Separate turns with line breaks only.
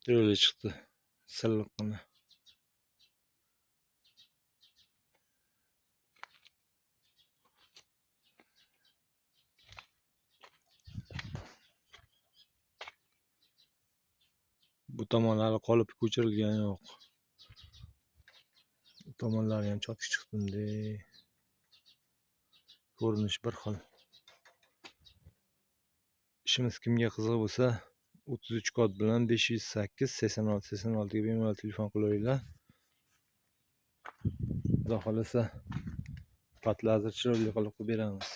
Yo'lga chiqdi. Silliqqina. Bu tomon hali qolip ko'chirilgani yo'q. Bu tomonlari ham chopib chiqdim-de. Ko'rinish bir xil. İşimiz kimga qiziq bo'lsa 33 kod bilan 508 86 86 ga bemalol telefon qilaveringlar. Xudo xolasa patlazer chiroyli qilib beramiz.